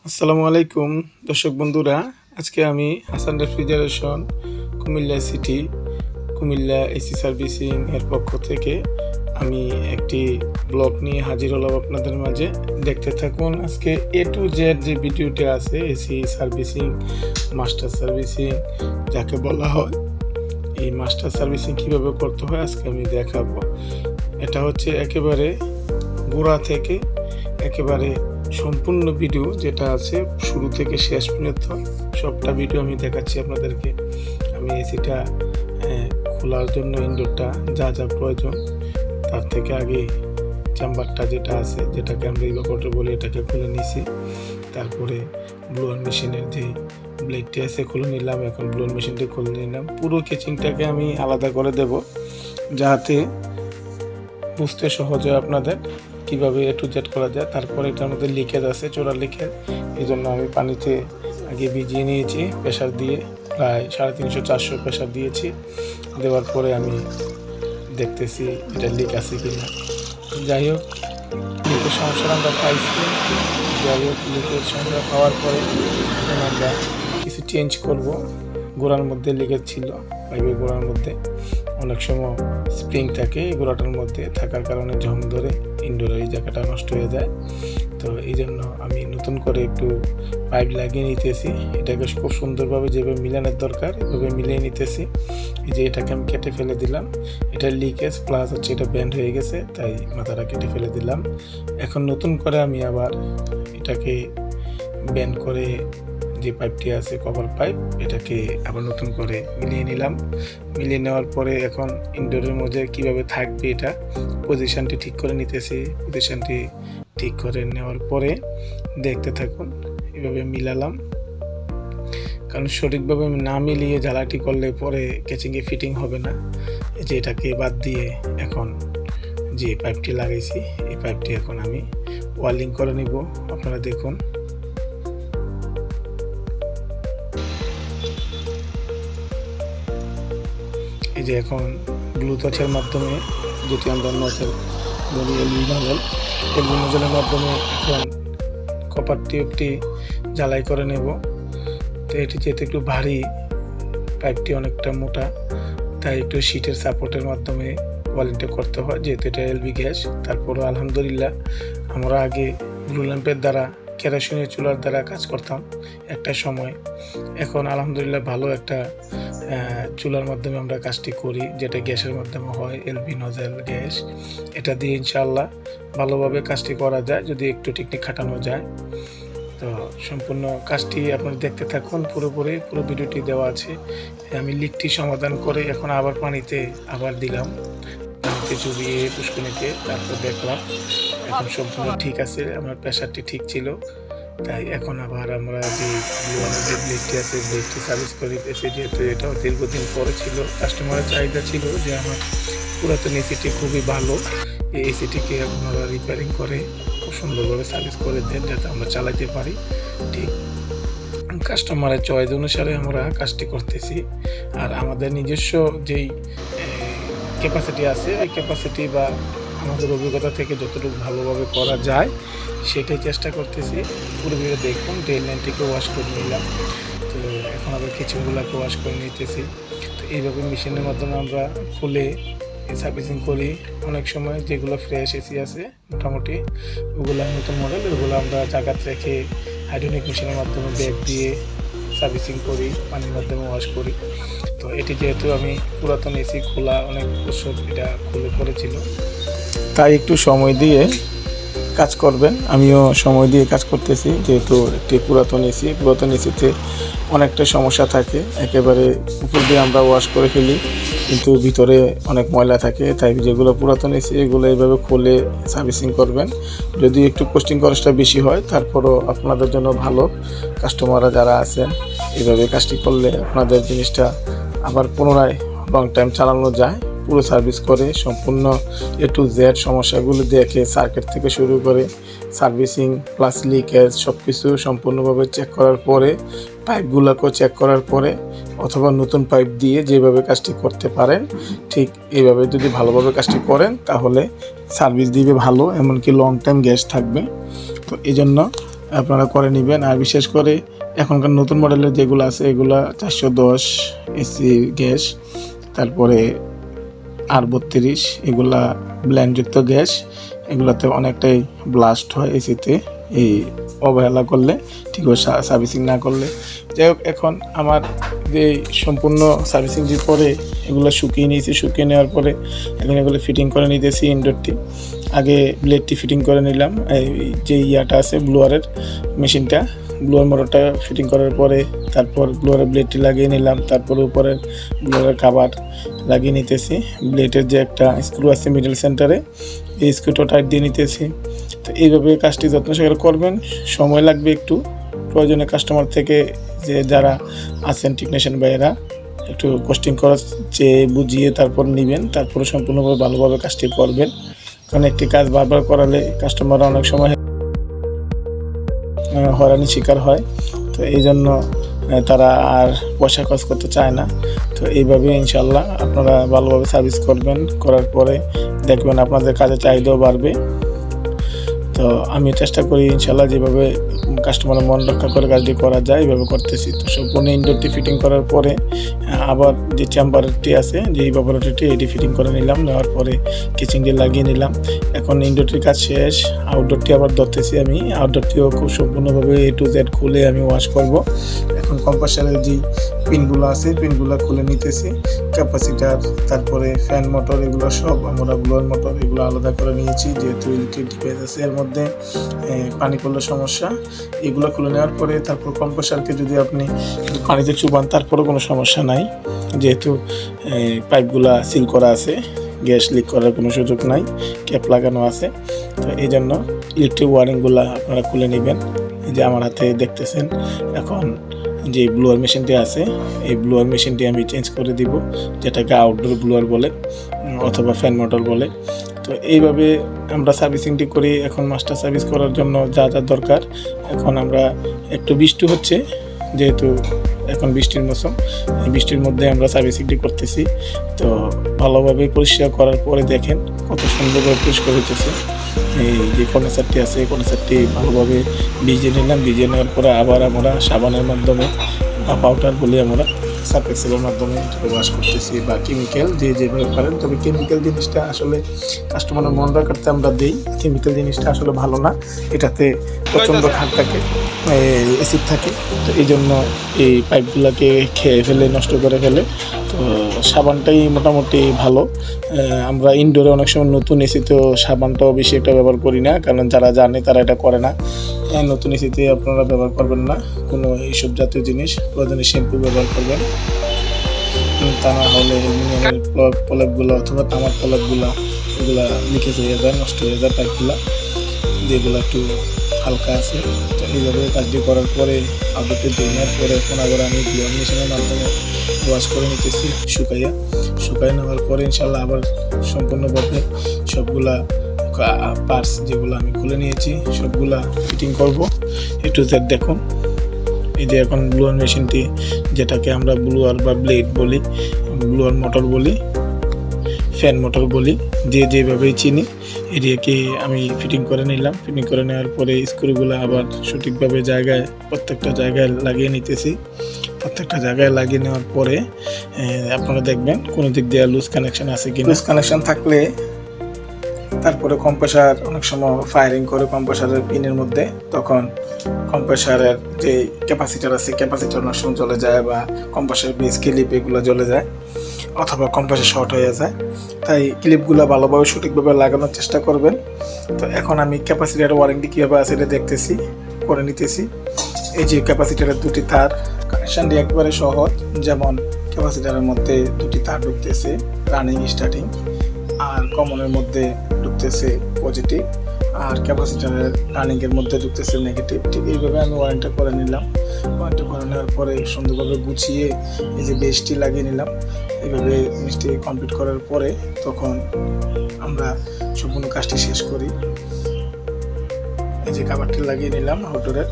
আসসালামু আলাইকুম দর্শক বন্ধুরা, আজকে আমি Hasan refrigeration Comilla city Comilla AC servicing এর পক্ষ থেকে আমি একটি ব্লগ নিয়ে হাজির হলাম আপনাদের মাঝে। দেখতে থাকুন আজকে এ টু জেড যে ভিডিওটি আছে এসি সার্ভিসিং, মাস্টার সার্ভিসিং যাকে বলা হয়, এই মাস্টার সার্ভিসিং কীভাবে করতে হয় আজকে আমি দেখাবো। এটা হচ্ছে একেবারে গোড়া থেকে একেবারে সম্পূর্ণ ভিডিও যেটা আছে শুরু থেকে শেষ পর্যন্ত সবটা ভিডিও আমি দেখাচ্ছি আপনাদেরকে। আমি এসিটা খোলার জন্য ইনডোরটা যা যা প্রয়োজন তার থেকে আগে চেম্বারটা যেটা আছে, যেটাকে আমরা ইভাপোরেটর বলি, এটাকে খুলে নিয়েছি। তারপরে ব্লোয়ার মেশিনের যে ব্লেডটি আছে খুলে নিলাম। এখন ব্লোয়ার মেশিনটি খুলে নিলাম। পুরো কেচিংটাকে আমি আলাদা করে দেব যাতে বুঝতে সহজ হয় আপনাদের কীভাবে এ টু জেড করা যায়। তারপরে এটার মধ্যে লিকেজ আছে, চোরা লিকেজ, এই জন্য আমি পানিতে আগে ভিজিয়ে নিয়েছি প্রেশার দিয়ে, প্রায় 350-400 প্রেশার দিয়েছি। দেওয়ার পরে আমি দেখতেছি এটা লিক আছে কি না। যাই হোক, লিকের সমস্যা আমরা পাইছি। যাই হোক, লিকের সমস্যা পাওয়ার পরে আমরা কিছু চেঞ্জ করব। গোড়ার মধ্যে লিকেজ ছিল, পাইপের গোড়ার মধ্যে অনেক সময় স্প্রিং থাকে, গোড়াটার মধ্যে থাকার কারণে ঝং ধরে ইনডোরের এই জায়গাটা নষ্ট হয়ে যায়। তো এই জন্য আমি নতুন করে একটু পাইপ লাগিয়ে নিতেছি। এটাকে খুব সুন্দরভাবে যেভাবে মিলানোর দরকার এভাবে মিলিয়ে নিতেছি। এই যে এটাকে আমি কেটে ফেলে দিলাম। এটা লিকেজ প্লাস হচ্ছে এটা ব্যান্ড হয়ে গেছে, তাই মাথাটা কেটে ফেলে দিলাম। এখন নতুন করে আমি আবার এটাকে ব্যান্ড করে যে পাইপটি আছে কভার পাইপ, এটাকে আবার নতুন করে মিলিয়ে নিলাম। মিলিয়ে নেওয়ার পরে এখন ইনডোরের মধ্যে কীভাবে থাকবে এটা পজিশানটি ঠিক করে নিতেছি। পজিশানটি ঠিক করে নেওয়ার পরে দেখতে থাকুন, এভাবে মিলালাম। কারণ সঠিকভাবে না মিলিয়ে জ্বালাটি করলে পরে কেচিংয়ে ফিটিং হবে না। এই যে এটাকে বাদ দিয়ে এখন যে পাইপটি লাগাইছি এই পাইপটি এখন আমি ওয়ার্লিং করে নিব। আপনারা দেখুন, এই যে এখন ব্লুটুথের মাধ্যমে, যেটি আমরা নজল বলি এলবি নজলের মাধ্যমে এখন কপার টিউবটি জ্বালাই করে নেব। তো এটি যেহেতু একটু ভারী, পাইপটি অনেকটা মোটা, তাই একটু শীটের সাপোর্টের মাধ্যমে ওয়ার্লিংটা করতে হয়, যেহেতু এটা এলবি গ্যাস। তারপরও আলহামদুলিল্লাহ আমরা আগে ব্লু ল্যাম্পের দ্বারা, কেরোসিনের চুলার দ্বারা কাজ করতাম একটা সময়। এখন আলহামদুলিল্লাহ ভালো একটা চুলার মাধ্যমে আমরা কাজটি করি, যেটা গ্যাসের মাধ্যমে হয়, এলবি নজেল গ্যাস। এটা দিয়ে ইনশাআল্লাহ ভালোভাবে কাজটি করা যায় যদি একটু টেকনিক খাটানো যায়। তো সম্পূর্ণ কাজটি আপনারা দেখতে থাকুন, পুরো ভিডিওটি দেওয়া আছে। আমি লিকটি সমাধান করে এখন আবার পানিতে আবার দিলাম, পানিতে চুবিয়ে পুষ্কুনিতে। তারপর দেখলাম এখন সম্পূর্ণ ঠিক আছে, আমার প্রেশারটি ঠিক ছিল। তাই এখন আবার আমরা যে ব্লেডটি আছে ব্লেডটি সার্ভিস করে দিতেছি, যেহেতু এটাও দীর্ঘদিন পরে ছিল। কাস্টমারের চাহিদা ছিল যে আমার পুরাতন এসিটি খুবই ভালো, এই এসিটিকে আপনারা রিপেয়ারিং করে খুব সুন্দরভাবে সার্ভিস করে দেন যাতে আমরা চালাতে পারি। ঠিক কাস্টমারের চয়েস অনুসারে আমরা কাজটি করতেছি। আর আমাদের নিজস্ব যেই ক্যাপাসিটি আছে, এই ক্যাপাসিটি বা আমাদের অভিজ্ঞতা থেকে যতটুকু ভালোভাবে করা যায় সেটাই চেষ্টা করতেছি। পুরো ভিডিও দেখুন। ড্রেন লাইনটিকে ওয়াশ করে নিলাম, তো এখন আবার কিচেনগুলোকে ওয়াশ করে নিতেছি। তো এইভাবে মেশিনের মাধ্যমে আমরা খুলে সার্ভিসিং করি। অনেক সময় যেগুলো ফ্রেশ এসি আছে মোটামুটি, ওগুলো নতুন মডেল, ওগুলো আমরা জায়গাতে রেখে হাইড্রোলিক মেশিনের মাধ্যমে ব্যাগ দিয়ে সার্ভিসিং করি, পানির মাধ্যমে ওয়াশ করি। তো এটি যেহেতু আমি পুরাতন এসি খোলা অনেক বছর এটা খুলে পড়েছিল, তাই একটু সময় দিয়ে কাজ করবেন। আমিও সময় দিয়ে কাজ করতেছি, যেহেতু একটি পুরাতন এসিতে অনেকটা সমস্যা থাকে। একেবারে উপর দিয়ে আমরা ওয়াশ করে ফেলি কিন্তু ভিতরে অনেক ময়লা থাকে, তাই যেগুলো পুরাতন এসি এগুলো এইভাবে খুলে সার্ভিসিং করবেন। যদি একটু কস্টিং খরচটা বেশি হয়, তারপরও আপনাদের জন্য ভালো। কাস্টমাররা যারা আছেন এইভাবে কাজটি করলে আপনাদের জিনিসটা আবার পুনরায় লং টাইম চালানো যায়। পুরো সার্ভিস করে সম্পূর্ণ এ টু জেড সমস্যাগুলো দেখে, সার্কিট থেকে শুরু করে সার্ভিসিং প্লাস লিকেজ সব কিছু সম্পূর্ণভাবে চেক করার পরে, পাইপগুলোকেও চেক করার পরে, অথবা নতুন পাইপ দিয়ে যেভাবে কাজটি করতে পারেন ঠিক এইভাবে যদি ভালোভাবে কাজটি করেন তাহলে সার্ভিস দিবে ভালো, এমনকি লং টাইম গ্যাস থাকবে। তো এই জন্য আপনারা করে নেবেন। আর বিশেষ করে এখনকার নতুন মডেলের যেগুলো আছে এগুলা 410 এসি গ্যাস, তারপরে R32 এগুলা ব্ল্যান্ডযুক্ত গ্যাস, এগুলাতে অনেকটাই ব্লাস্ট হয় এসিতে এই অবহেলা করলে, ঠিক সার্ভিসিং না করলে। যাই হোক, এখন আমার যে সম্পূর্ণ সার্ভিসিং যে পরে এগুলো শুকিয়ে নিয়েছি, শুকিয়ে নেওয়ার পরে এখন এগুলো ফিটিং করে নিতেছি। ইনডোরটি আগে ব্লেডটি ফিটিং করে নিলাম, এই যে ইয়াটা আছে ব্লোয়ারের মেশিনটা, ব্লোয়ার মোটরটা ফিটিং করার পরে তারপর ব্লোয়ারের ব্লেডটি লাগিয়ে নিলাম, তারপর উপরের ব্লোয়ারের কাভার লাগিয়ে নিতেছি। ব্লেডের যে একটা স্ক্রু আছে মিডল সেন্টারে, এই স্ক্রুটা টাইট দিয়ে নিতেছি। তো এইভাবে কাজটি যত্ন সহকারে করবেন, সময় লাগবে একটু। প্রয়োজনে কাস্টমার থেকে যে যারা আছেন টেকনিশিয়ান ভাইয়েরা একটু কস্টিং খরচ চেয়ে বুঝিয়ে তারপর নেবেন, তারপরে সম্পূর্ণভাবে ভালোভাবে কাজটি করবেন। কারণ একটি কাজ বারবার করালে কাস্টমাররা অনেক সময় হয়রানির শিকার হয়, তো এই জন্য তারা আর পয়সা খরচ করতে চায় না। তো এইভাবে ইনশাল্লাহ আপনারা ভালোভাবে সার্ভিস করবেন, করার পরে দেখবেন আপনাদের কাজের চাহিদাও বাড়বে। তো আমি চেষ্টা করি ইনশাল্লাহ যেভাবে কাস্টমারের মন রক্ষা করে কাজটি করা যায় এইভাবে করতেছি। তো সম্পূর্ণ ইনডোরটি ফিটিং করার পরে আবার যে চেম্বারটি আছে, যে ইভাপোরেটরটি, এটি ফিটিং করে নিলাম। নেওয়ার পরে কিচিংটি লাগিয়ে নিলাম। এখন ইনডোরটির কাজ শেষ, আউটডোরটি আবার ধরতেছি আমি। আউটডোরটিও খুব সম্পূর্ণভাবে A to Z খুলে আমি ওয়াশ করব। এখন কম্প্রেসারের যে পিনগুলো আছে পিনগুলো খুলে নিতেছি। ক্যাপাসিটার, তারপরে ফ্যান মোটর, এগুলো সব আমরা ব্লোয়ার মোটর এগুলো আলাদা করে নিয়েছি, যেহেতু ইলেকট্রিক ডিভাইস আছে এর মধ্যে পানি পড়লে সমস্যা। এগুলো খুলে নেওয়ার পরে তারপর কম্প্রেসারকে যদি আপনি পানিতে চুবান তারপরেও কোনো সমস্যা নাই, যেহেতু পাইপগুলা সিল করা আছে, গ্যাস লিক করার কোনো সুযোগ নাই, ক্যাপ লাগানো আছে। তো এই জন্য ইলেকট্রিক ওয়ারিংগুলো আপনারা খুলে নেবেন। এই যে আমার হাতে দেখতেছেন, এখন যে ব্লোয়ার মেশিনটি আছে এই ব্লোয়ার মেশিনটি আমি চেঞ্জ করে দিব, যেটাকে আউটডোর ব্লোয়ার বলে অথবা ফ্যান মোটর বলে। তো এইভাবে আমরা সার্ভিসিংটি করি। এখন মাস্টার সার্ভিস করার জন্য যা যা দরকার, এখন আমরা একটু বৃষ্টি হচ্ছে, যেহেতু এখন বৃষ্টির মৌসুম, এই বৃষ্টির মধ্যে আমরা সার্ভিসিংটি করতেছি। তো ভালোভাবে পরিষ্কার করার পরে দেখেন কত সুন্দরভাবে পরিষ্কার হইতেছে। এই যে কন্ডেন্সারটি আছে এই কন্ডেন্সারটি ভালোভাবে ভিজিয়ে নিলাম। ভিজিয়ে নেওয়ার পরে আবার আমরা সাবানের মাধ্যমে বা পাউডার বলি আমরা সার্ফ এক্সেলের মাধ্যমে ওয়াশ করতেছি, বা কেমিক্যাল যে যেভাবে পারেন। তবে কেমিক্যাল জিনিসটা আসলে কাস্টমারের মন রাখাতে আমরা দিই। কেমিক্যাল জিনিসটা আসলে ভালো না, এটাতে প্রচণ্ড খাট থাকে, অ্যাসিড থাকে। তো এই জন্য এই পাইপগুলোকে খেয়ে ফেলে, নষ্ট করে ফেলে। তো সাবানটাই মোটামুটি ভালো। আমরা ইনডোরে অনেক সময় নতুন এসিতেও সাবানটাও বেশি একটা ব্যবহার করি না, কারণ যারা জানে তারা এটা করে না। নতুন এসিতে আপনারা ব্যবহার করবেন না কোনো এইসব জাতীয় জিনিস, প্রয়োজনে শ্যাম্পু ব্যবহার করবেন। তা না হলে অ্যালুমিনিয়ামের প্রলেপগুলো অথবা তামার প্রলেপগুলো এগুলা লিকেজ হয়ে যায়, নষ্ট হয়ে যায় পাইপগুলো, যেগুলো একটু হালকা আছে। তো এইভাবে কাজটি করার পরে আউটডোরটি ধুয়ে নেওয়ার পরে এখন আবার আমি ব্লোয়ার মেশিনের মাধ্যমে ওয়াশ করে নিতেছি শুকাই নেওয়ার পরে ইনশাল্লাহ আবার সম্পূর্ণভাবে সবগুলা পার্টস যেগুলো আমি খুলে নিয়েছি সবগুলা ফিটিং করব A to Z। দেখুন এই যে এখন ব্লোয়ার মেশিনটি, যেটাকে আমরা ব্লোয়ার বা ব্লেড বলি, ব্লোয়ার মোটর বলি, ফ্যান মোটর বলি, যে যেভাবেই চিনি, এরিয়াকে আমি ফিটিং করে নিলাম। ফিটিং করে নেওয়ার পরে স্ক্রুগুলো আবার সঠিকভাবে প্রত্যেকটা জায়গায় লাগিয়ে নিতেছি। প্রত্যেকটা জায়গায় লাগিয়ে নেওয়ার পরে আপনারা দেখবেন কোনো দিক দিয়ে লুজ কানেকশন আছে কি। লুজ কানেকশন থাকলে তারপরে কম্প্রেসার অনেক সময় ফায়ারিং করে কম্প্রেসারের পিনের মধ্যে, তখন কম্প্রেসারের যে ক্যাপাসিটার আছে ক্যাপাসিটার অনেক সময় জ্বলে যায়, বা কম্প্রেসারের বেস ক্লিপ এগুলো জ্বলে যায়, অথবা কম্প্রেসার শর্ট হয়ে যায়। তাই ক্লিপগুলো ভালোভাবে সঠিকভাবে লাগানোর চেষ্টা করবেন। তো এখন আমি ক্যাপাসিটারের ওয়ারেন্টি কীভাবে আছে এটা দেখতেছি, করে নিতেছি। এই যে ক্যাপাসিটারের দুটি তার কানেকশানটি একবারে সহজ, যেমন ক্যাপাসিটারের মধ্যে দুটি তার ঢুকতেছে রানিং স্টার্টিং, আর কমনের মধ্যে ঢুকতেছে পজিটিভ, আর ক্যাপাসিটারের রানিংয়ের মধ্যে ঢুকতেছে নেগেটিভ। ঠিক এইভাবে আমি ওয়ারেন্টি করে নিলাম। ওয়ারেন্টি করে নেওয়ার পরে সুন্দরভাবে গুছিয়ে এই যে বেসটি লাগিয়ে নিলাম। এইভাবে জিনিসটি কমপ্লিট করার পরে তখন আমরা সম্পূর্ণ কাজটি শেষ করি। এই যে কাভারটি লাগিয়ে নিলাম আউটডোরের।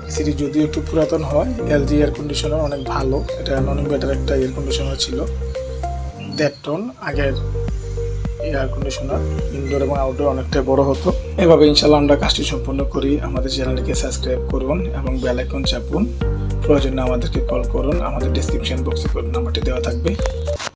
এসিটি যদিও একটু পুরাতন হয়, LG এয়ার কন্ডিশনার অনেক ভালো, এটা নন ইনভার্টার একটা এয়ার কন্ডিশনার ছিল 1.5 টন আগের এয়ার কন্ডিশনার ইনডোর এবং আউটডোর অনেকটাই বড় হতো। এভাবে ইনশাল্লাহ আমরা কাজটি সম্পূর্ণ করি। আমাদের চ্যানেলটিকে সাবস্ক্রাইব করুন এবং বেল আইকন চাপুন। প্রয়োজনে আমাদেরকে কল করুন, আমাদের ডেসক্রিপশন বক্সে নাম্বারটি দেওয়া থাকবে।